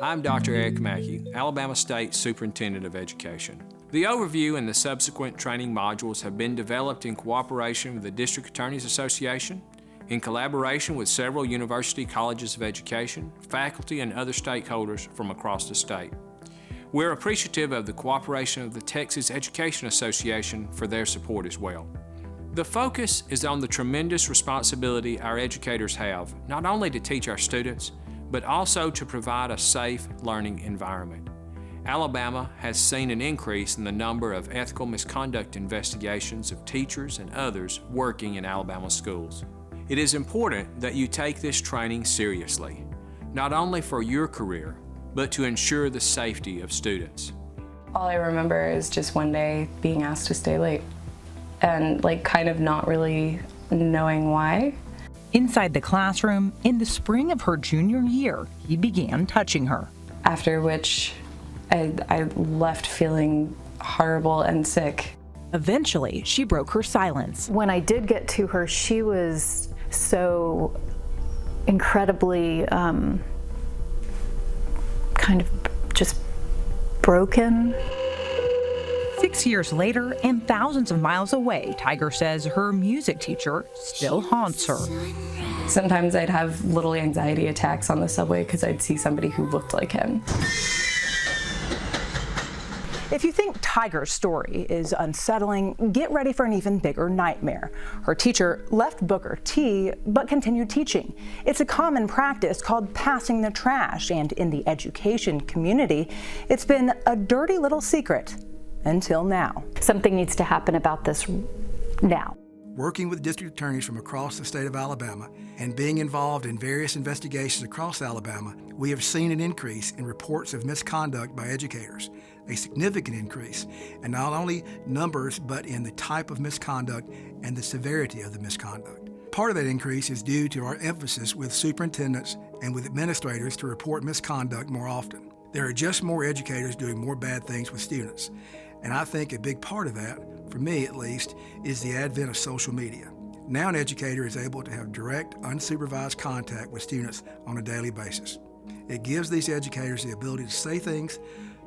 I'm Dr. Eric Mackey, Alabama State Superintendent of Education. The overview and the subsequent training modules have been developed in cooperation with the District Attorneys Association, in collaboration with several university colleges of education, faculty, and other stakeholders from across the state. We're appreciative of the cooperation of the Texas Education Association for their support as well. The focus is on the tremendous responsibility our educators have, not only to teach our students, but also to provide a safe learning environment. Alabama has seen an increase in the number of ethical misconduct investigations of teachers and others working in Alabama schools. It is important that you take this training seriously, not only for your career, but to ensure the safety of students. All I remember is just one day being asked to stay late and kind of not really knowing why. Inside the classroom, in the spring of her junior year, he began touching her. After which, I left feeling horrible and sick. Eventually, she broke her silence. When I did get to her, she was so incredibly kind of just broken. 6 years later, and thousands of miles away, Tiger says her music teacher still haunts her. Sometimes I'd have little anxiety attacks on the subway because I'd see somebody who looked like him. If you think Tiger's story is unsettling, get ready for an even bigger nightmare. Her teacher left Booker T, but continued teaching. It's a common practice called passing the trash, and in the education community, it's been a dirty little secret until now. Something needs to happen about this now. Working with district attorneys from across the state of Alabama and being involved in various investigations across Alabama, we have seen an increase in reports of misconduct by educators, a significant increase, and not only numbers, but in the type of misconduct and the severity of the misconduct. Part of that increase is due to our emphasis with superintendents and with administrators to report misconduct more often. There are just more educators doing more bad things with students, and I think a big part of that, for me at least, is the advent of social media. Now an educator is able to have direct, unsupervised contact with students on a daily basis. It gives these educators the ability to say things,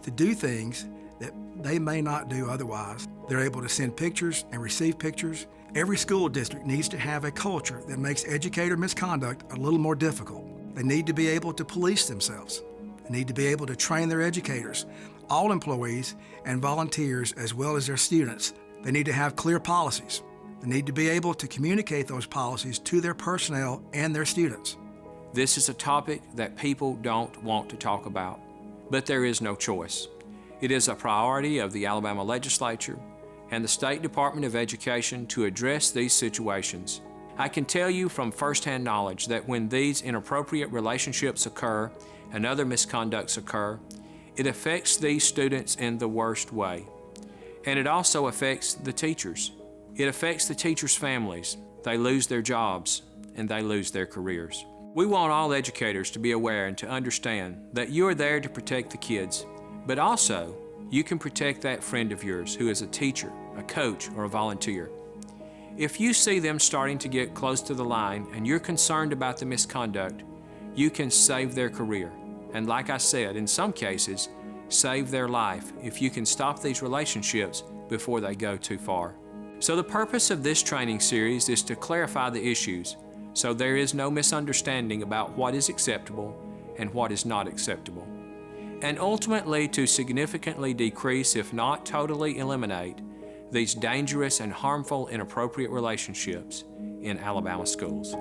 to do things that they may not do otherwise. They're able to send pictures and receive pictures. Every school district needs to have a culture that makes educator misconduct a little more difficult. They need to be able to police themselves. They need to be able to train their educators, all employees and volunteers, as well as their students. They need to have clear policies. They need to be able to communicate those policies to their personnel and their students. This is a topic that people don't want to talk about, but there is no choice. It is a priority of the Alabama legislature and the State Department of Education to address these situations. I can tell you from firsthand knowledge that when these inappropriate relationships occur and other misconducts occur, it affects these students in the worst way. And it also affects the teachers. It affects the teachers' families. They lose their jobs and they lose their careers. We want all educators to be aware and to understand that you are there to protect the kids, but also you can protect that friend of yours who is a teacher, a coach, or a volunteer. If you see them starting to get close to the line and you're concerned about the misconduct, you can save their career. And like I said, in some cases, save their life if you can stop these relationships before they go too far. So the purpose of this training series is to clarify the issues so there is no misunderstanding about what is acceptable and what is not acceptable, and ultimately to significantly decrease, if not totally eliminate, these dangerous and harmful inappropriate relationships in Alabama schools.